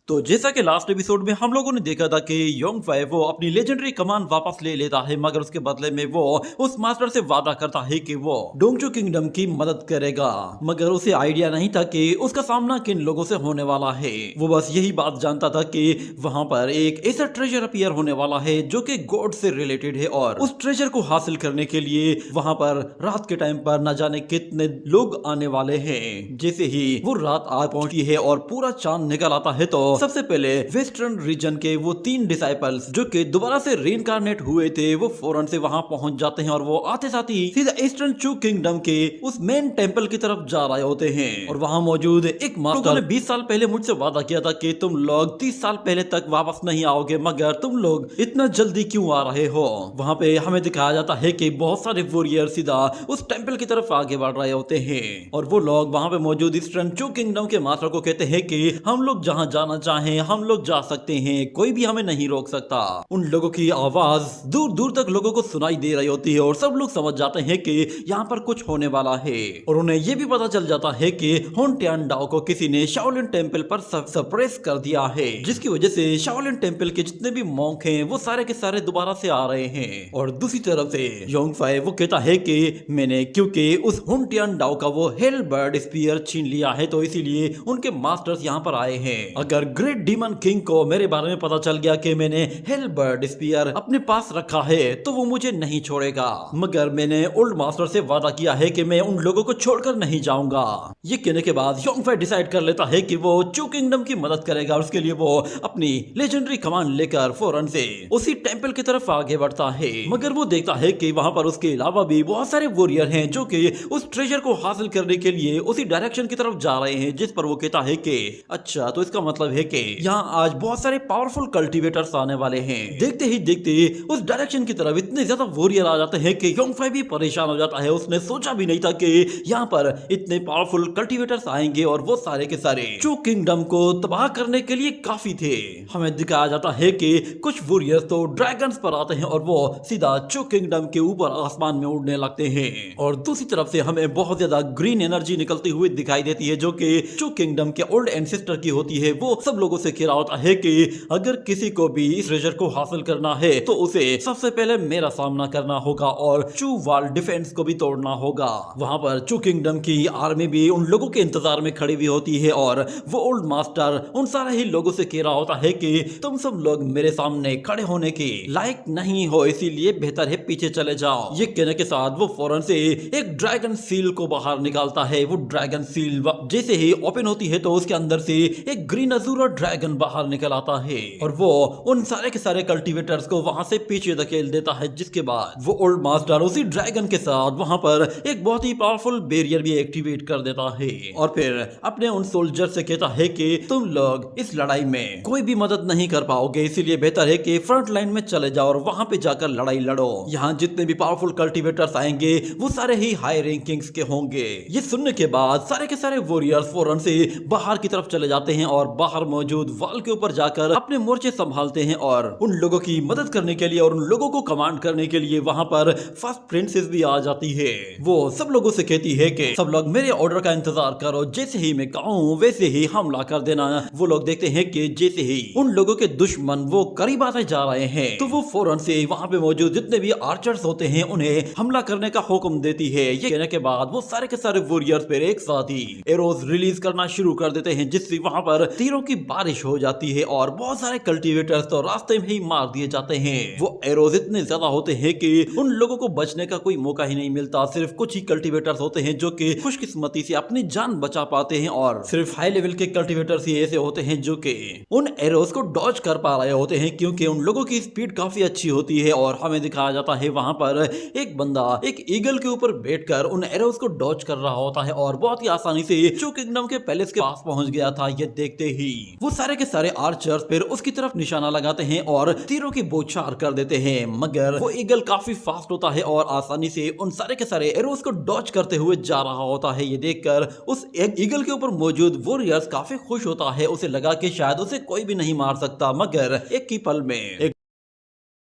तो जैसा कि लास्ट एपिसोड में हम लोगों ने देखा था कि योंगफाई वो अपनी लेजेंडरी कमान वापस ले लेता है, मगर उसके बदले में वो उस मास्टर से वादा करता है कि वो डोंगचू किंगडम की मदद करेगा। मगर उसे आइडिया नहीं था कि उसका सामना किन लोगों से होने वाला है। वो बस यही बात जानता था कि वहां पर एक ऐसा ट्रेजर अपीयर होने वाला है जो कि गॉड से रिलेटेड है, और उस ट्रेजर को हासिल करने के लिए वहां पर रात के टाइम पर न जाने कितने लोग आने वाले हैं। जैसे ही वो रात आ पहुंची है और पूरा चांद निकल आता है, तो सबसे पहले वेस्टर्न रीजन के वो 3 डिसाइपल्स जो कि दोबारा से रीइंकार्नेट हुए थे, वो फौरन से वहां पहुंच जाते हैं और वो आते साथ ही सीधा ईस्टर्न चू किंगडम के उस मेन टेंपल की तरफ जा रहे होते हैं। और वहां मौजूद एक मास्टर ने 20 साल पहले मुझसे वादा किया था कि तुम लोग 30 साल पहले तक वापस नहीं आओगे, मगर तुम लोग इतना जल्दी क्यों आ रहे हो। वहां पे हमें दिखाया जाता है कि बहुत सारे वॉरियर सीधा उस टेंपल की तरफ आगे बढ़ रहे होते हैं, और वो लोग वहां पे मौजूद ईस्टर्न चू किंगडम के मास्टर को कहते हैं कि हम लोग जहां जाना चाहें हम लोग जा सकते हैं, कोई भी हमें नहीं रोक सकता। उन लोगों की आवाज दूर दूर तक लोगों को सुनाई दे रही होती है और सब लोग समझ जाते हैं कि यहाँ पर कुछ होने वाला है। और उन्हें यह भी पता चल जाता है कि होन टियान डाओ को किसी ने शाओलिन टेंपल पर सप्रेस कर दिया है, जिसकी वजह से शाओलिन टेंपल के जितने भी मॉन्क हैं वो सारे के सारे दोबारा से आ रहे हैं। और दूसरी तरफ से योंगफाई वो कहता है कि मैंने क्योंकि उस होन टियान डाओ का वो हेल बर्ड स्पीयर छीन लिया है, तो इसीलिए उनके मास्टर्स यहाँ पर आए हैं। अगर ग्रेट डीमन किंग को मेरे बारे में पता चल गया कि मैंने हेल बर्ड स्पीयर अपने पास रखा है, तो वो मुझे नहीं छोड़ेगा। मगर मैंने ओल्ड मास्टर से वादा किया है कि मैं उन लोगों को छोड़कर नहीं जाऊंगा। ये कहने के बाद योंगफाई डिसाइड कर लेता है कि वो चू किंगडम की मदद करेगा, और उसके लिए वो अपनी लेजेंडरी कमान लेकर फौरन से उसी टेंपल की तरफ आगे बढ़ता है। मगर वो देखता है कि वहां पर उसके अलावा भी बहुत सारे वॉरियर हैं जो कि उस ट्रेजर को हासिल करने के लिए उसी डायरेक्शन की तरफ जा रहे हैं, जिस पर वो कहता है कि अच्छा, तो इसका मतलब है कि यहाँ आज बहुत सारे पावरफुल कल्टीवेटर्स आने वाले हैं। देखते ही देखते उस डायरेक्शन की तरफ इतने ज्यादा वॉरियर आ जाते हैं कि योंगफाई भी परेशान हो जाता है। उसने सोचा भी नहीं था कि यहाँ पर इतने पावरफुल कल्टीवेटर्स आएंगे, और वो सारे के सारे चू किंगडम को तबाह करने के लिए काफी थे। हमें दिखाया जाता है कि कुछ वॉरियर्स तो ड्रैगन्स पर आते हैं और वो सीधा चू किंगडम के ऊपर आसमान में उड़ने लगते हैं। और दूसरी तरफ से हमें बहुत ज्यादा ग्रीन एनर्जी निकलती हुई दिखाई देती है, जो कि चू किंगडम के ओल्ड एंसेस्टर की होती है। वो सब लोगों से कह रहा होता है कि अगर किसी को भी इस ट्रेजर को हासिल करना है तो उसे सबसे पहले मेरा सामना करना होगा और चू वाल डिफेंस को भी तोड़ना होगा। वहां पर चू किंगडम की आर्मी भी उन लोगों के इंतजार में खड़ी हुई होती है, और वो ओल्ड मास्टर उन सारे ही लोगों से कह रहा होता है कि तुम सब लोग मेरे सामने खड़े होने के लायक नहीं हो, इसीलिए बेहतर है पीछे चले जाओ। ये कहने के साथ वो फौरन से एक ड्रैगन सील को बाहर निकालता है। वो ड्रैगन सील जैसे ही ओपन होती है तो उसके अंदर से एक ग्रीन अजूरा ड्रैगन बाहर निकल आता है, और वो उन सारे के सारे कल्टीवेटर्स को वहां से पीछे धकेल देता है। जिसके बाद वो ओल्ड मास्टर उसी ड्रैगन के साथ वहां पर एक बहुत ही पावरफुल बैरियर भी एक्टिवेट कर देता है, और फिर अपने उन सोल्जर से कहता है कि तुम लोग इस लड़ाई में कोई भी मदद नहीं कर पाओगे, इसीलिए बेहतर है कि फ्रंट लाइन में चले जाओ और वहां पे जाकर लड़ाई लड़ो। यहाँ जितने भी पावरफुल कल्टीवेटर्स आएंगे वो सारे ही हाई रैंकिंग्स के होंगे। ये सुनने के बाद सारे के सारे वॉरियर्स फौरन से बाहर की तरफ चले जाते हैं और बाहर मौजूद वाल के ऊपर जाकर अपने मोर्चे संभालते हैं, और उन लोगों की मदद करने के लिए और उन लोगों को कमांड करने के लिए वहां पर फर्स्ट प्रिंसेस भी आ जाती है। वो सब लोगों से कहती है कि सब लोग मेरे ऑर्डर का इंतजार करो, जैसे ही मैं कहूं वैसे ही हमला कर देना। वो लोग देखते हैं कि जैसे ही उन लोगों के दुश्मन वो करीब आते जा रहे हैं, तो वो फौरन से वहां पे मौजूद जितने भी आर्चर्स होते हैं उन्हें हमला करने का हुक्म देती है। ये कहने के बाद वो सारे के सारे वॉरियर्स पर एक साथ ही एरोज रिलीज करना शुरू कर देते हैं, जिससे वहां पर तीरों की बारिश हो जाती है और बहुत सारे कल्टीवेटर्स तो रास्ते में ही मार दिए जाते हैं। वो एरोज इतने ज्यादा होते हैं कि उन लोगों को बचने का कोई मौका ही नहीं मिलता। सिर्फ कुछ ही कल्टीवेटर्स होते हैं जो कि खुशकिस्मती से अपनी जान बचा पाते हैं, और सिर्फ हाई लेवल के कल्टीवेटर्स ही ऐसे होते हैं जो कि उन एरोज को डॉज कर पा रहे होते हैं, क्योंकि उन लोगों की स्पीड काफी अच्छी होती है। और हमें दिखाया जाता है वहां पर एक बंदा एक ईगल के ऊपर बैठकर उन एरोज को डॉज कर रहा होता है, और बहुत ही आसानी से चू किंगडम के पैलेस के पास पहुंच गया था। ये देखते ही वो सारे के सारे आर्चर्स फिर उसकी तरफ निशाना लगाते हैं और तीरों की बौछार कर देते हैं, मगर वो ईगल काफी फास्ट होता है और आसानी से उन सारे के सारे एरोज को डॉज करते हुए जा रहा होता है। ये देखकर उस एक ईगल के ऊपर मौजूद वॉरियर्स काफी खुश होता है। उसे लगा कि शायद उसे कोई भी नहीं मार सकता, मगर एक ही पल में एक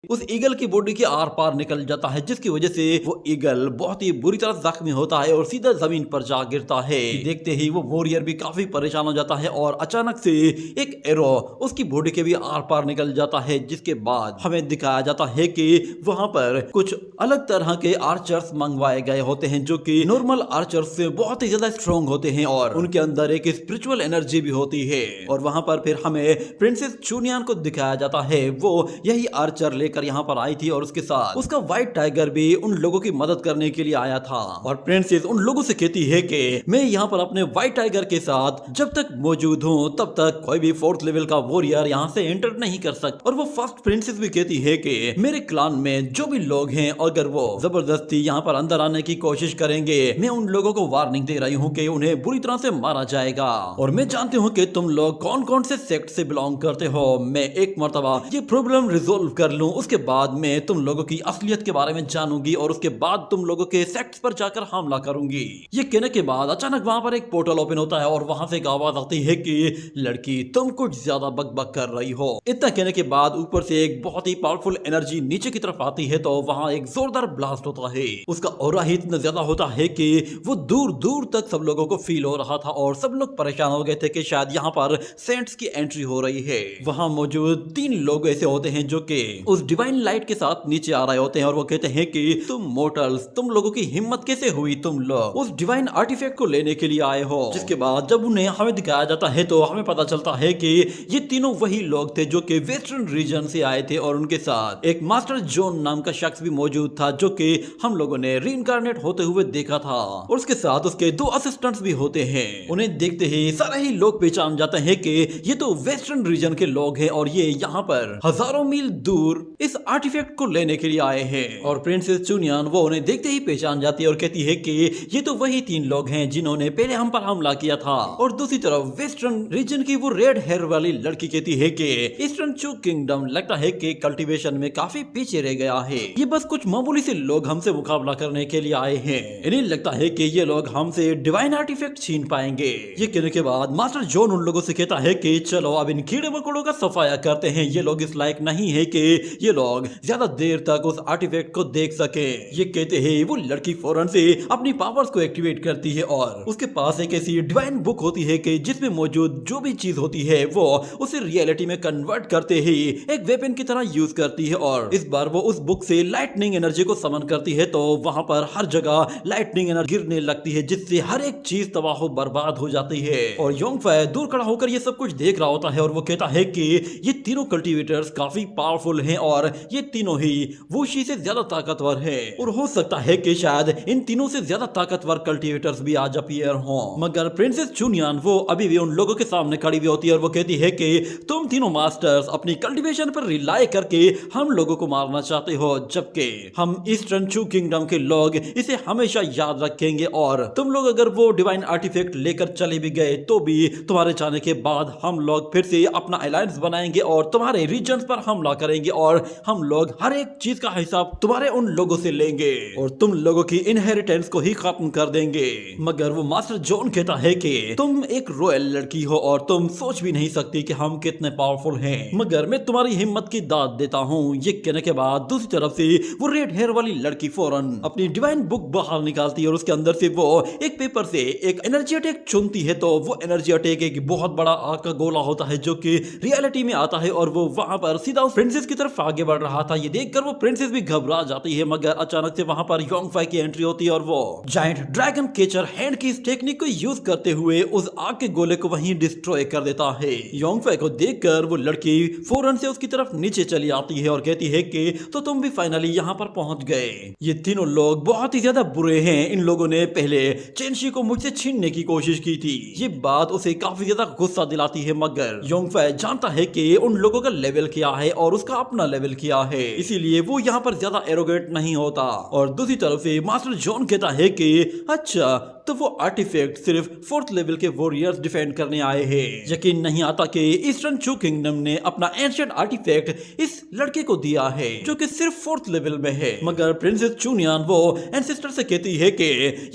उस ईगल की बॉडी के आर पार निकल जाता है, जिसकी वजह से वो ईगल बहुत ही बुरी तरह जख्मी होता है और सीधा जमीन पर जा गिरता है। देखते ही वो वॉरियर भी काफी परेशान हो जाता है और अचानक से एक एरो उसकी बॉडी के भी आर पार निकल जाता है, जिसके बाद हमें दिखाया जाता है कि वहां पर कुछ अलग तरह के आर्चर्स मंगवाए गए होते हैं, जो कि नॉर्मल आर्चर्स से बहुत ही ज्यादा स्ट्रॉन्ग होते हैं और उनके अंदर एक स्पिरिचुअल एनर्जी भी होती है। और वहां पर फिर हमें प्रिंसेस चुनियान को दिखाया जाता है, वो यही आर्चर लेकर यहाँ पर आई थी और उसके साथ उसका व्हाइट टाइगर भी उन लोगों की मदद करने के लिए आया था। और प्रिंसेस उन लोगों से कहती है कि मैं यहाँ पर अपने व्हाइट टाइगर के साथ जब तक मौजूद हूँ तब तक कोई भी 4th लेवल का वॉरियर यहाँ से एंटर नहीं कर सकता। और वो फर्स्ट प्रिंसेस भी कहती है कि मेरे क्लान में जो भी लोग हैं अगर वो जबरदस्ती यहाँ पर अंदर आने की कोशिश करेंगे, मैं उन लोगों को वार्निंग दे रही हूँ कि उन्हें बुरी तरह से मारा जाएगा। और मैं जानती हूँ कि तुम लोग कौन कौन से सेक्ट से बिलोंग करते हो। मैं एक मर्तबा ये प्रॉब्लम रिजोल्व कर लूँ, उसके बाद में तुम लोगों की असलियत के बारे में जानूंगी और उसके बाद तुम लोगों के सेक्ट्स पर जाकर हमला करूंगी। ये कहने के बाद अचानक वहां पर एक पोर्टल ओपन होता है और वहां से एक आवाज आती है कि लड़की तुम कुछ ज्यादा बकबक कर रही हो। इतना कहने के बाद ऊपर से एक बहुत ही पावरफुल एनर्जी नीचे की तरफ आती है, तो वहां एक जोरदार ब्लास्ट होता है। उसका ऑरा ही इतना ज्यादा होता है कि वो दूर दूर तक सब लोगों को फील हो रहा था और सब लोग परेशान हो गए थे कि शायद यहाँ पर सेंट्स की एंट्री हो रही है। वहां मौजूद 3 लोग ऐसे होते हैं जो कि उस डिवाइन लाइट के साथ नीचे आ रहे होते हैं और वो कहते हैं कि तुम मोर्टल्स, तुम लोगों की हिम्मत कैसे हुई, तुम लोग उस डिवाइन आर्टिफैक्ट को लेने के लिए आए हो। जिसके बाद जब उन्हें हमें दिखाया जाता है तो हमें पता चलता है कि ये तीनों वही लोग थे जो कि वेस्टर्न रीजन से आए थे और उनके साथ एक मास्टर जॉन नाम का शख्स भी मौजूद था, जो कि हम लोगों ने रीइंकार्नेट होते हुए देखा था। और उसके साथ उसके 2 असिस्टेंट्स भी होते हैं। उन्हें देखते ही सारे ही लोग पहचान जाते हैं कि ये तो वेस्टर्न रीजन के लोग हैं और ये यहाँ पर हजारों मील दूर इस आर्टिफैक्ट को लेने के लिए आए हैं। और प्रिंसेस चुनियान वो उन्हें देखते ही पहचान जाती है और कहती है कि ये तो वही 3 लोग हैं जिन्होंने पहले हम पर हमला किया था। और दूसरी तरफ वेस्टर्न रीजन की वो रेड हेयर वाली लड़की कहती है कि ईस्टर्न चू किंगडम लगता है कि कल्टीवेशन में काफी पीछे रह गया है। ये बस कुछ मामूली से लोग हमसे मुकाबला करने के लिए आए हैं। इन्हें लगता है कि ये लोग हमसे डिवाइन आर्टिफैक्ट छीन पाएंगे। ये कहने के बाद मास्टर जॉन उन लोगों से कहता है कि चलो अब इन कीड़े मकोड़ों का सफाया करते हैं। ये लोग इस लायक नहीं है कि ये लोग ज्यादा देर तक उस आर्टिफैक्ट को देख सके। ये कहते हैं वो लड़की फौरन से अपनी पावर्स को एक्टिवेट करती है और उसके पास एक ऐसी डिवाइन बुक होती है कि जिसमें मौजूद जो भी चीज होती है वो उसे रियलिटी में कन्वर्ट करते ही एक वेपन की तरह यूज करती है। और इस बार वो उस बुक से लाइटनिंग एनर्जी को समन करती है, तो वहां पर हर जगह लाइटनिंग एनर्जी गिरने लगती है, जिससे हर एक चीज तबाह बर्बाद हो जाती है। और योंगफाई दूर खड़ा होकर ये सब कुछ देख रहा होता है और वो कहता है कि ये तीनों कल्टीवेटर्स काफी पावरफुल हैं और ये तीनों ही वुशी से ज्यादा ताकतवर है। और हो सकता है कि शायद इन तीनों से ज्यादा ताकतवर कल्टीवेटर्स भी आज अपीयर हों। मगर प्रिंसेस चुनियान वो अभी भी उन लोगों के सामने खड़ी हुई होती है और वो कहती है कि तुम तीनों मास्टर्स अपनी कल्टीवेशन पर रिलाय करके हम लोगों को मारना चाहते हो, जबकि हम ईस्टर्न चू किंगडम के लोग इसे हमेशा याद रखेंगे। और तुम लोग अगर वो डिवाइन आर्टिफैक्ट लेकर चले भी गए तो भी तुम्हारे जाने के बाद हम लोग फिर से अपना अलायंस बनाएंगे और तुम्हारे रीजन्स पर हमला करेंगे और हम लोग हर एक चीज का हिसाब तुम्हारे उन लोगों से लेंगे और तुम लोगों की इनहेरिटेंस को ही खत्म कर देंगे। मगर वो मास्टर जॉन कहता है कि तुम एक रॉयल लड़की हो और तुम सोच भी नहीं सकती कि हम कितने पावरफुल हैं, मगर मैं तुम्हारी हिम्मत की दाद देता हूँ। ये कहने के बाद दूसरी तरफ से वो रेड हेयर वाली लड़की फौरन अपनी डिवाइन बुक बाहर निकालती है और उसके अंदर से वो एक पेपर से एक एनर्जी अटैक चुनती है। तो वो एनर्जी अटैक एक बहुत बड़ा आग का गोला होता है जो कि रियलिटी में आता है और वो वहां पर सीधा उस प्रिंसेस की तरफ आगे बढ़ रहा था। ये देखकर वो प्रिंसेस भी घबरा जाती है, मगर अचानक से वहां पर योंगफाई की एंट्री होती है और वो जायंट ड्रैगन केचर हैंड की इस टेक्निक को यूज करते हुए उस आग के गोले को वहीं डिस्ट्रॉय कर देता है। योंगफाई को देखकर वो लड़की फौरन से उसकी तरफ नीचे चली आती है और कहती है कि तो तुम भी फाइनली यहाँ पर पहुंच गए। ये तीनों लोग बहुत ही ज्यादा बुरे हैं। इन लोगों ने पहले चेनशी को मुझसे छीनने की कोशिश की थी। ये बात उसे काफी ज्यादा गुस्सा दिलाती है, मगर योंगफाई जानता है कि उन लोगों का लेवल क्या है और उसका अपना लेवल क्या है, इसीलिए वो यहाँ पर ज्यादा एरोगेंट नहीं होता। और दूसरी तरफ से मास्टर जॉन कहता है कि अच्छा तो वो आर्टिफैक्ट सिर्फ 4th लेवल के वॉरियर्स डिफेंड करने आए हैं। यकीन नहीं आता कि ईस्टर्न चू किंगडम ने अपना एंशिएंट आर्टिफैक्ट इस लड़के को दिया है जो कि सिर्फ 4th लेवल में है। मगर प्रिंसेस चुनियान वो एंसेस्टर से कहती है कि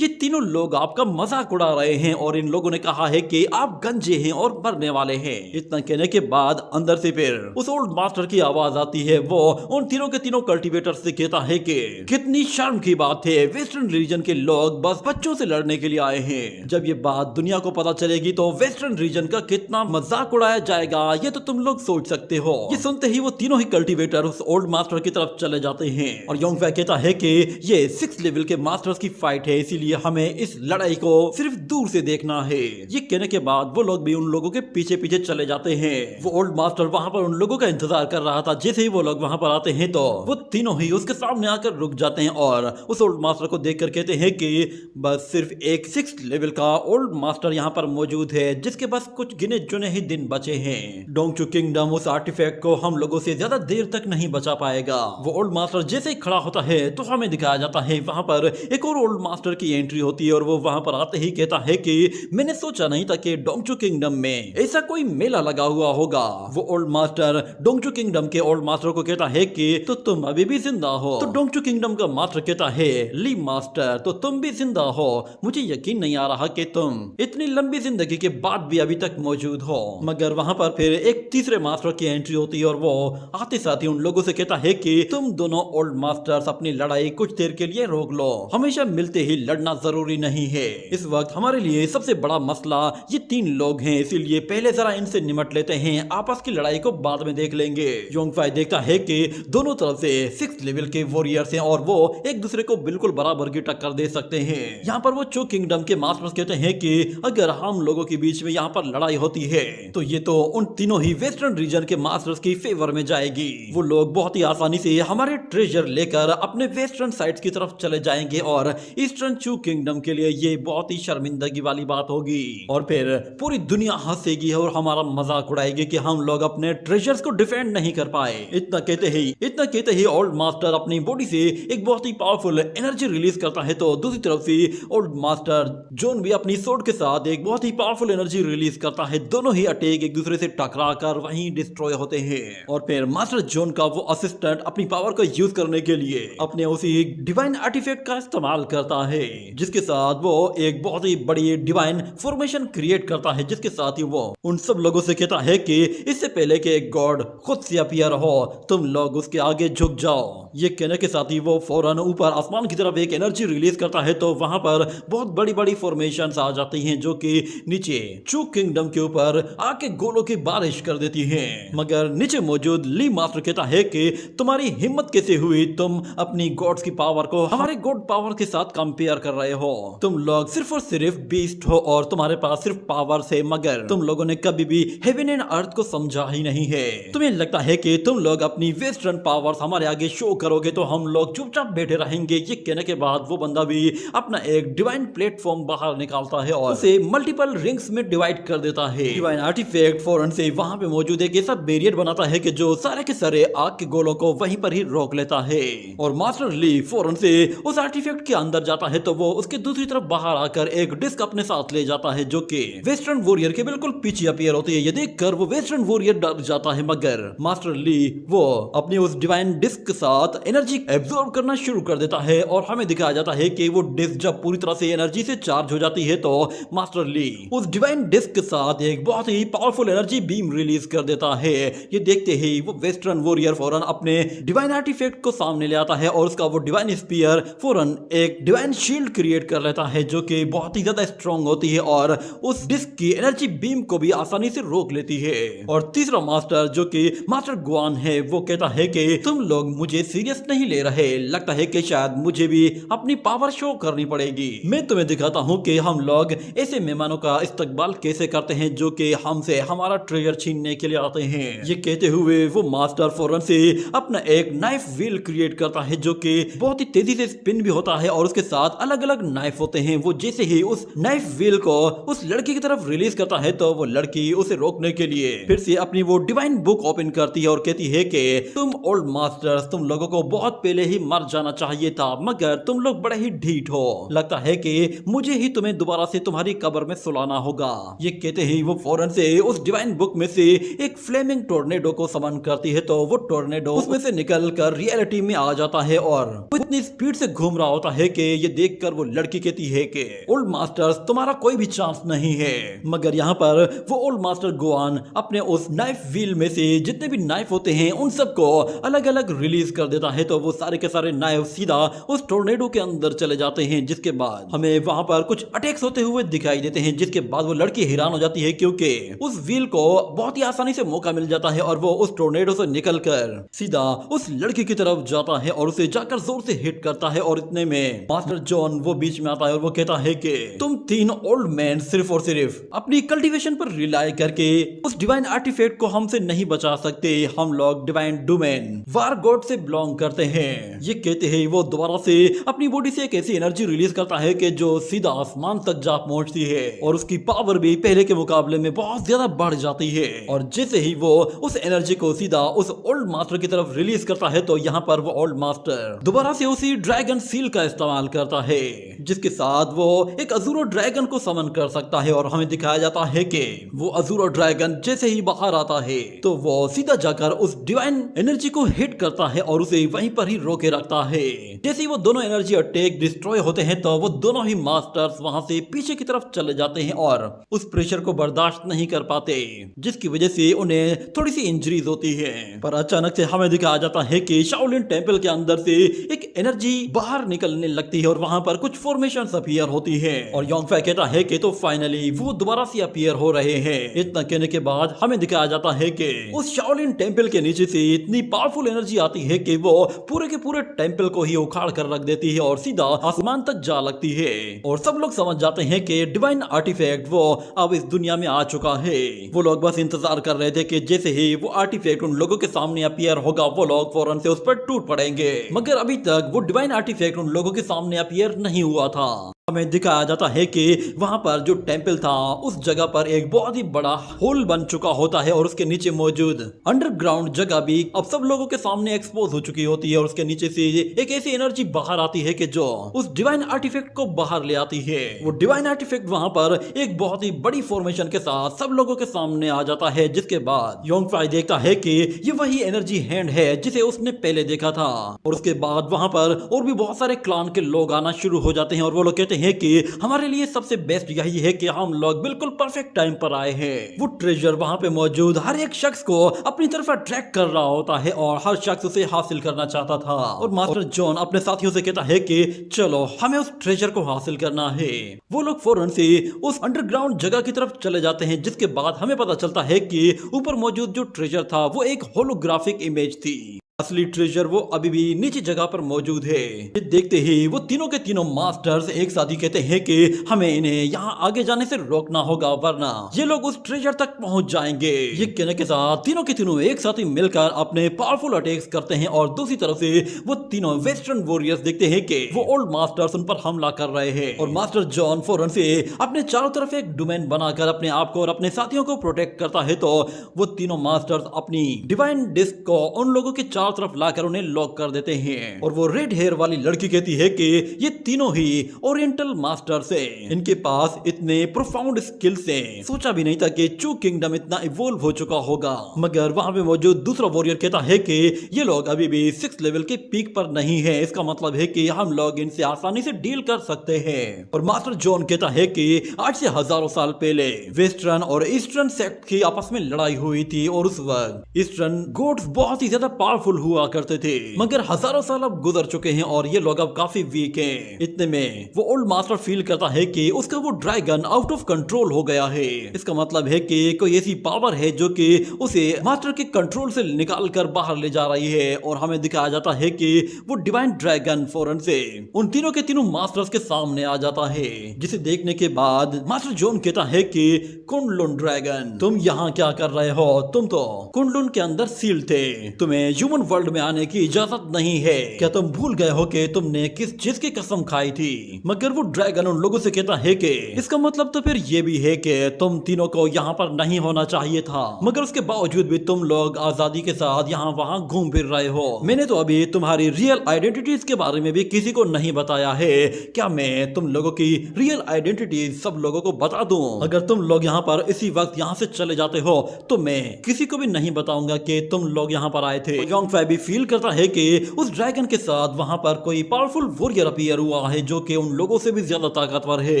ये तीनों लोग आपका मजाक उड़ा रहे हैं और इन लोगों ने कहा है कि आप गंजे हैं और मरने वाले हैं। इतना कहने के बाद अंदर से फिर उस ओल्ड मास्टर की आवाज आती है। वो उन तीनों के तीनों कल्टीवेटर से कहता है कि कितनी शर्म की बात है, वेस्टर्न रीजन के लोग बस बच्चों से लड़ने के लिए आए हैं। जब ये बात दुनिया को पता चलेगी तो वेस्टर्न रीजन का कितना मजाक उड़ाया जाएगा ये तो तुम लोग सोच सकते हो। ये सुनते ही वो तीनों ही कल्टीवेटर उस ओल्ड मास्टर की तरफ चले जाते हैं और योंगफै कहता है कि ये 6th लेवल के मास्टर्स की फाइट है, इसीलिए हमें इस लड़ाई को सिर्फ दूर से देखना है। ये कहने के बाद वो लोग भी उन लोगों के पीछे पीछे चले जाते हैं। वो ओल्ड मास्टर वहां पर उन लोगों का इंतजार कर रहा था। जैसे ही वो लोग वहां पर आते हैं तो वो तीनों ही उसके सामने आकर रुक जाते हैं और उस ओल्ड मास्टर को देखकर कहते हैं कि बस सिर्फ एक 6th लेवल का ओल्ड मास्टर यहाँ पर मौजूद है जिसके पास कुछ गिने चुने ही दिन बचे हैं। डोंगचू किंगडम उस आर्टिफैक्ट को हम लोगों से ज्यादा देर तक नहीं बचा पाएगा। वो ओल्ड मास्टर जैसे ही खड़ा होता है तो हमें दिखाया जाता है वहां पर एक और ओल्ड मास्टर की एंट्री होती है और वो वहां पर आते ही कहता है कि मैंने सोचा नहीं था कि डोंगचू किंगडम में ऐसा कोई मेला लगा हुआ होगा। वो ओल्ड मास्टर डोंगचू किंगडम के ओल्ड मास्टर को कहता है कि तो तुम अभी भी जिंदा हो। तो डोंगचू किंगडम का मास्टर कहता है ली मास्टर तो तुम भी जिंदा हो, मुझे यकीन नहीं आ रहा कि तुम इतनी लंबी जिंदगी के बाद भी अभी तक मौजूद हो। मगर वहां पर फिर एक तीसरे मास्टर की एंट्री होती है और वो आते साथ ही उन लोगों से कहता है कि तुम दोनों ओल्ड मास्टर्स अपनी लड़ाई कुछ देर के लिए रोक लो, हमेशा मिलते ही लड़ना जरूरी नहीं है। इस वक्त हमारे लिए सबसे बड़ा मसला ये 3 लोग हैं, इसीलिए पहले जरा इनसे निमट लेते हैं, आपस की लड़ाई को बाद में देख लेंगे। योंगफै देखता है कि दोनों तरफ से 6th लेवल के वॉरियर्स हैं और वो एक दूसरे को बिल्कुल बराबर की टक्कर दे सकते हैं। यहाँ पर वो चू किंगडम के मास्टर्स कहते हैं कि अगर हम लोगों के बीच में यहाँ पर लड़ाई होती है तो ये तो उन तीनों ही वेस्टर्न रीजन के मास्टर्स की फेवर में जाएगी। वो लोग बहुत ही आसानी से हमारे ट्रेजर लेकर अपने वेस्टर्न साइड्स की तरफ चले जाएंगे और ईस्टर्न चू किंगडम के लिए ये बहुत ही शर्मिंदगी वाली बात होगी और फिर पूरी दुनिया हंसेगी और हमारा मजाक उड़ाएगी कि हम लोग अपने ट्रेजर्स को डिफेंड नहीं कर पाए। इतना कहते ही ओल्ड मास्टर अपनी बॉडी से एक बहुत ही पावरफुल एनर्जी रिलीज करता है तो दूसरी तरफ से ओल्ड मास्टर जोन भी अपनी सोर्ड के साथ एक बहुत ही पावरफुल एनर्जी रिलीज करता है। दोनों ही अटैक एक दूसरे से टकरा कर वहीं डिस्ट्रॉय होते हैं और फिर मास्टर जोन का वो असिस्टेंट अपनी पावर को यूज करने के लिए अपने उसी डिवाइन आर्टिफैक्ट का इस्तेमाल करता है जिसके साथ वो एक बहुत ही बड़ी डिवाइन फॉर्मेशन क्रिएट करता है, जिसके साथ ही वो उन सब लोगों से कहता है कि इससे पहले कि एक गॉड खुद से अपीयर हो तुम लोग उसके आगे झुक जाओ। ये कहने के साथ ही वो फौरन ऊपर आसमान की तरफ एक एनर्जी रिलीज करता है तो वहां पर बहुत बड़ी बड़ी फॉर्मेशंस आ जाती हैं जो कि नीचे चू किंगडम के ऊपर आके गोलों की बारिश कर देती हैं। मगर नीचे मौजूद ली मास्टर कहता है कि तुम्हारी हिम्मत कैसे हुई, तुम अपनी गॉड्स की पावर को हमारे गॉड पावर के साथ कंपेयर कर रहे हो। तुम लोग सिर्फ और सिर्फ बीस्ट हो और तुम्हारे पास सिर्फ पावर है, मगर तुम लोगों ने कभी भी हेवन एंड अर्थ को समझा ही नहीं है। तुम्हें लगता है कि तुम लोग अपनी वेस्टर्न पावर्स हमारे आगे शो करोगे तो हम लोग चुपचाप बैठे रहेंगे। ये कहने के बाद वो बंदा भी अपना एक डिवाइन प्लेटफॉर्म बाहर निकालता है और उसे मल्टीपल रिंग्स में डिवाइड कर देता है। डिवाइन आर्टिफैक्ट फौरन से वहां पे मौजूद एक ऐसा बैरियर बनाता है कि जो सारे के सारे आग के गोलों को वहीं पर ही रोक लेता है और मास्टर ली फौरन से उस आर्टिफैक्ट के अंदर जाता है तो वो उसके दूसरी तरफ बाहर आकर एक डिस्क अपने साथ ले जाता है जो कि वेस्टर्न वॉरियर के बिल्कुल पीछे अपीयर होती है। ये देखकर वो वेस्टर्न वॉरियर डर जाता है मगर मास्टर ली वो अपनी उस डिवाइन डिस्क के साथ एनर्जी एब्जॉर्ब करना शुरू कर देता है और हमें दिखाया जाता है कि वो डिस्क जब पूरी तरह से एनर्जी से चार्ज हो जाती है तो मास्टर ली उस डिवाइन डिस्क के साथ एक बहुत ही पावरफुल एनर्जी बीम रिलीज कर देता है। ये देखते ही वो वेस्टर्न वॉरियर फौरन अपने डिवाइन आर्टिफैक्ट को सामने ले आता है और उसका वो डिवाइन स्पीयर फौरन एक डिवाइन शील्ड क्रिएट कर लेता है जो कि बहुत ही ज्यादा स्ट्रांग होती है और उस डिस्क की एनर्जी बीम को भी आसानी से रोक लेती है। और तीसरा मास्टर जो कि मास्टर गुआन है वो कहता है कि तुम लोग मुझे सीरियस नहीं ले रहे, लगता है कि शायद मुझे भी अपनी पावर शो करनी पड़ेगी। मैं तुम्हें दिखाता हूँ कि हम लोग ऐसे मेहमानों का इस्तकबाल कैसे करते हैं जो कि हमसे हमारा ट्रेजर छीनने के लिए आते हैं। ये कहते हुए वो मास्टर फौरन से अपना एक नाइफ व्हील क्रिएट करता है जो कि बहुत ही तेजी से स्पिन भी होता है और उसके साथ अलग अलग नाइफ होते हैं। वो जैसे ही उस नाइफ व्हील को उस लड़की की तरफ रिलीज करता है तो वो लड़की उसे रोकने के लिए फिर से अपनी वो डिवाइन बुक ओपन करती है और कहती है कि तुम ओल्ड मास्टर्स तुम लोगों को बहुत पहले ही मर जाना चाहिए था मगर तुम लोग बड़े ही ढीठ हो, लगता है कि मुझे ही तुम्हें दोबारा से तुम्हारी कब्र में सुलाना होगा। ये कहते ही वो फौरन से उस डिवाइन बुक में से एक फ्लेमिंग टोर्नेडो को समन करती है, तो वो टोर्नेडो उसमें से निकल कर रियलिटी में आ जाता है और वो इतनी स्पीड से घूम रहा होता है कि ये देखकर वो लड़की कहती है कि ओल्ड मास्टर्स, तुम्हारा कोई भी चांस नहीं है। मगर यहाँ पर वो ओल्ड मास्टर गोआन अपने उस नाइफ व्हील में से जितने भी नाइफ होते हैं उन सबको अलग अलग रिलीज कर देता है, तो वो सारे के सारे नाइफ सीधा उस टोर्नेडो के अंदर चले जाते हैं। जिसके बाद हमें वहां पर कुछ अटैक्स होते हुए दिखाई देते हैं, जिसके बाद वो लड़की हैरान हो जाती है क्योंकि उस व्हील को बहुत ही आसानी से मौका मिल जाता है और वो उस टोर्नेडो से निकलकर सीधा उस लड़की की तरफ जाता है और उसे जाकर जोर से हिट करता है। और इतने में मास्टर जॉन वो बीच में आता है और वो कहता है कि तुम तीन ओल्ड मैन सिर्फ और सिर्फ अपनी कल्टीवेशन पर रिलाई करके उस डिवाइन आर्टिफैक्ट को हमसे नहीं बचा सकते। हम लोग डिवाइन डोमेन वार गॉड से बिलोंग करते हैं। ये कहते हैं वो दोबारा से अपनी बॉडी से एक ऐसी एनर्जी रिलीज करता है कि जो सीधा आसमान तक जा पहुंचती है और उसकी पावर भी पहले के मुकाबले में बहुत ज्यादा बढ़ जाती है। और जैसे ही वो उस एनर्जी को सीधा उस ओल्ड मास्टर की तरफ रिलीज करता है, तो यहाँ पर वो ओल्ड मास्टर दोबारा से उसी ड्रैगन सील का इस्तेमाल करता है, जिसके साथ वो एक अजूरो ड्रैगन को समन कर सकता है। और हमें दिखाया जाता है कि वो अजूरो ड्रैगन जैसे ही बाहर आता है तो वो सीधा जाकर उस डिवाइन एनर्जी को हिट करता है और उसे वहीं पर ही रोके रखता है। जैसे ही वो दोनों एनर्जी अटैक डिस्ट्रॉय होते हैं तो वो दोनों ही मास्टर्स वहां से पीछे की तरफ चले जाते हैं और उस प्रेशर को बर्दाश्त नहीं कर पाते, जिसकी वजह से उन्हें थोड़ी सी इंजरीज होती है। पर अचानक से हमें दिखाया जाता है कि शाओलिन टेंपल के अंदर से एक एनर्जी बाहर निकलने लगती है और वहां पर कुछ फॉर्मेशन अपीयर होती है और योंगफै कहता है कि तो फाइनली वो दोबारा से अपीयर हो रहे हैं। इतना कहने के बाद हमें दिखाया जाता है कि उस शाओलिन टेंपल के नीचे से इतनी पावरफुल एनर्जी आती है कि वो पूरे के पूरे टेंपल को ही उखाड़ कर रख देती है और सीधा आसमान तक जा लगती है। और सब लोग समझ जाते हैं कि डिवाइन आर्टिफैक्ट वो अब इस दुनिया में आ चुका है। वो लोग बस इंतजार कर रहे थे कि जैसे ही वो आर्टिफैक्ट उन लोगों के सामने अपीयर होगा वो लोग फौरन से उस पर टूट पड़ेंगे। मगर अभी तक वो डिवाइन आर्टिफैक्ट उन लोगों के सामने अपीयर नहीं हुआ था। हमें दिखाया जाता है कि वहां पर जो टेंपल था उस जगह पर एक बहुत ही बड़ा होल बन चुका होता है और उसके नीचे मौजूद अंडरग्राउंड जगह भी अब सब लोगों के सामने एक्सपोज हो चुकी होती है और उसके नीचे से एक ऐसी एनर्जी बाहर आती है कि जो उस डिवाइन आर्टिफैक्ट को बाहर ले आती है। वो डिवाइन आर्टिफैक्ट वहां पर एक बहुत ही बड़ी फॉर्मेशन के साथ सब लोगों के सामने आ जाता है, जिसके बाद योंगफै देखता है कि ये वही एनर्जी हैंड है जिसे उसने पहले देखा था। और उसके बाद वहां पर और भी बहुत सारे क्लान के लोग आना शुरू हो जाते हैं और वो लोग कहते हैं कि हमारे लिए सबसे बेस्ट यही है कि हम लोग बिल्कुल परफेक्ट टाइम पर आए हैं। वो ट्रेजर वहां पे मौजूद हर एक शख्स को अपनी तरफ अट्रैक्ट कर रहा होता है और हर शख्स उसे हासिल करना चाहता था। और मास्टर जॉन अपने साथियों से कहता है कि चलो हमें उस ट्रेजर को हासिल करना है। वो लोग फौरन से उस अंडरग्राउंड जगह की तरफ चले जाते हैं, जिसके बाद हमें पता चलता है कि ऊपर मौजूद जो ट्रेजर था वो एक होलोग्राफिक इमेज थी। असली ट्रेजर वो अभी भी नीचे जगह पर मौजूद है। देखते ही वो तीनों के तीनों मास्टर्स एक साथ ही कहते हैं कि हमें इन्हें यहाँ आगे जाने से रोकना होगा वरना ये लोग उस ट्रेजर तक पहुंच जाएंगे। ये कहने के साथ तीनों के तीनों एक साथ ही मिलकर अपने पावरफुल अटैक्स करते हैं और दूसरी तरफ से वो तीनों वेस्टर्न वॉरियर्स देखते हैं कि वो ओल्ड मास्टर्स उन पर हमला कर रहे हैं और मास्टर जॉन फौरन से अपने चारों तरफ एक डोमेन बनाकर अपने आप को और अपने साथियों को प्रोटेक्ट करता है। तो वो तीनों मास्टर्स अपनी डिवाइन डिस्क को उन लोगों के चारों तरफ लाकर उन्हें लॉक कर देते हैं। और वो रेड हेयर वाली लड़की कहती है कि ये तीनों ही ओरिएंटल मास्टर्स हैं, इनके पास इतने प्रोफाउंड स्किल्स हैं, सोचा भी नहीं था कि चू किंगडम इतना इवॉल्व हो चुका होगा। मगर वहां पे मौजूद दूसरा वॉरियर कहता है कि ये लोग अभी भी 6 लेवल के पीक पर नहीं है, इसका मतलब है कि हम लोग इनसे आसानी से डील कर सकते हैं। और मास्टर जॉन कहता है कि आज से हजारों साल पहले वेस्टर्न और ईस्टर्न सेक्ट की आपस में लड़ाई हुई थी और उस वक्त ईस्टर्न गॉड्स बहुत ही ज्यादा पावरफुल हुआ करते थे, मगर हजारों साल अब गुजर चुके हैं और ये लोग अब काफी वीक हैं। इतने में वो ओल्ड मास्टर फील करता है कि उसका वो ड्रैगन आउट ऑफ कंट्रोल हो गया है। इसका मतलब है कि कोई ऐसी पावर है जो कि उसे मास्टर के कंट्रोल से निकाल कर बाहर ले जा रही है। और हमें दिखाया जाता है कि वो डिवाइन ड्रैगन फौरन से उन तीनों के तीनों मास्टर्स के सामने आ जाता है, जिसे देखने के बाद मास्टर जॉन कहता है कि कुंडलुन ड्रैगन, तुम यहाँ क्या कर रहे हो? तुम तो कुंडलुन के अंदर सील थे, तुम्हें ह्यूमन ह्यूमन वर्ल्ड में आने की इजाजत नहीं है। क्या तुम भूल गए हो कि तुमने किस चीज की कसम खाई थी? मगर वो ड्रैगन उन लोगों से कहता है कि इसका मतलब तो फिर ये भी है कि तुम तीनों को यहाँ पर नहीं होना चाहिए था, मगर उसके बावजूद भी तुम लोग आजादी के साथ यहाँ वहाँ घूम फिर रहे हो। मैंने तो अभी तुम्हारी रियल आइडेंटिटीज के बारे में भी किसी को नहीं बताया है। क्या मैं तुम लोगों की रियल आइडेंटिटीज सब लोगों को बता दूं? अगर तुम लोग यहाँ पर इसी वक्त यहाँ से चले जाते हो तो मैं किसी को भी नहीं बताऊंगा कि तुम लोग यहाँ पर आए थे। योंगफै भी फील करता है कि उस ड्रैगन के साथ वहाँ पर कोई पावरफुल वॉरियर अपीयर हुआ है जो कि उन लोगों से भी ज्यादा ताकतवर है।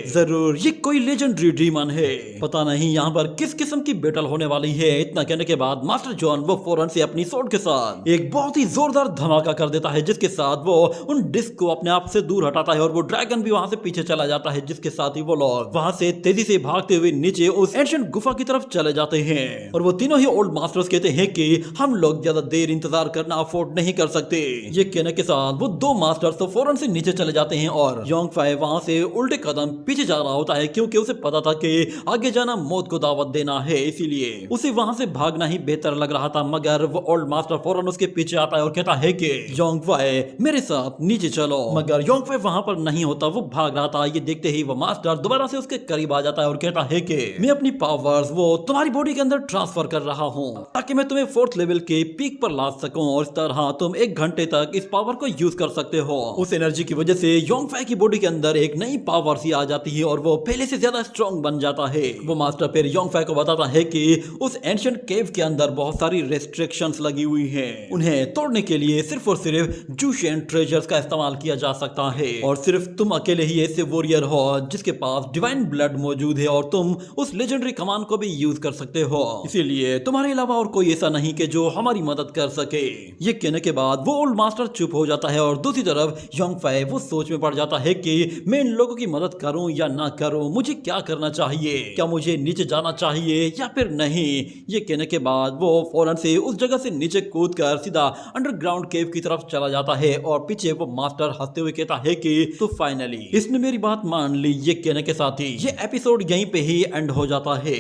जरूर ये कोई लेजेंडरी डीमन है। पता नहीं यहाँ पर किस किस्म की बैटल होने वाली है। इतना कहने के बाद मास्टर जॉन वो फौरन से अपनी स्वॉर्ड के साथ एक बहुत ही जोरदार धमाका कर देता है, जिसके साथ वो उन डिस्क को अपने आप से दूर हटाता है और वो ड्रैगन भी वहां से पीछे चला जाता है, जिसके साथ ही वो लोग वहां से तेजी से भागते हुए नीचे उस एंशिएंट गुफा की तरफ चले जाते हैं। और वो तीनों ही ओल्ड मास्टर्स कहते हैं कि हम लोग ज्यादा देर इंतजार करना अफोर्ड नहीं कर सकते। ये कहने के साथ वो दो मास्टर्स तो फौरन से नीचे चले जाते हैं और योंगफै वहां से उल्टे कदम पीछे जा रहा होता है, क्योंकि उसे पता था कि आगे जाना मौत को दावत देना है, इसीलिए उसे वहां से भागना ही बेहतर लग रहा था। मगर वो ओल्ड मास्टर फौरन उसके पीछे आता है और कहता है कि योंगफै मेरे साथ नीचे चलो। मगर योंगफै वहां पर नहीं होता, वो भाग रहा था। ये देखते ही वो मास्टर दोबारा से उसके करीब आ जाता है और कहता है कि मैं अपनी पावर्स वो तुम्हारी बॉडी के अंदर ट्रांसफर कर रहा हूँ ताकि मैं तुम्हें 4th लेवल के पीक पर ला सकूं और इस तरह तुम 1 घंटे तक इस पावर को यूज कर सकते हो। उस एनर्जी की वजह से योंगफै की बॉडी के अंदर एक नई पावर सी आ जाती है और वो पहले से ज्यादा स्ट्रॉन्ग बन जाता है। वो मास्टर फिर योंगफै को बताता है कि उस एंशिएंट केव के अंदर बहुत सारी रेस्ट्रिक्शंस लगी हुई हैं। उन्हें तोड़ने के लिए सिर्फ और सिर्फ जूशियन ट्रेजर्स का इस्तेमाल किया जा सकता है और सिर्फ तुम अकेले ही ऐसे वॉरियर हो जिसके पास डिवाइन ब्लड मौजूद है और तुम उस लेजेंडरी कमान को भी यूज कर सकते हो। इसीलिए तुम्हारे अलावा और कोई ऐसा नहीं कि जो हमारी मदद कर सके। ये कहने के बाद वो ओल्ड मास्टर चुप हो जाता है और दूसरी तरफ योंगफै वो सोच में पड़ जाता है कि मैं इन लोगों की मदद करूं या ना करूं, मुझे क्या करना चाहिए, क्या मुझे नीचे जाना चाहिए या फिर नहीं। ये कहने के बाद वो फौरन से उस जगह से नीचे कूदकर सीधा अंडरग्राउंड केव की तरफ चला जाता है और पीछे वो मास्टर हंसते हुए कहता है कि तो फाइनली इसने मेरी बात मान ली। ये कहने के साथ ही ये एपिसोड यहीं पे ही एंड हो जाता है।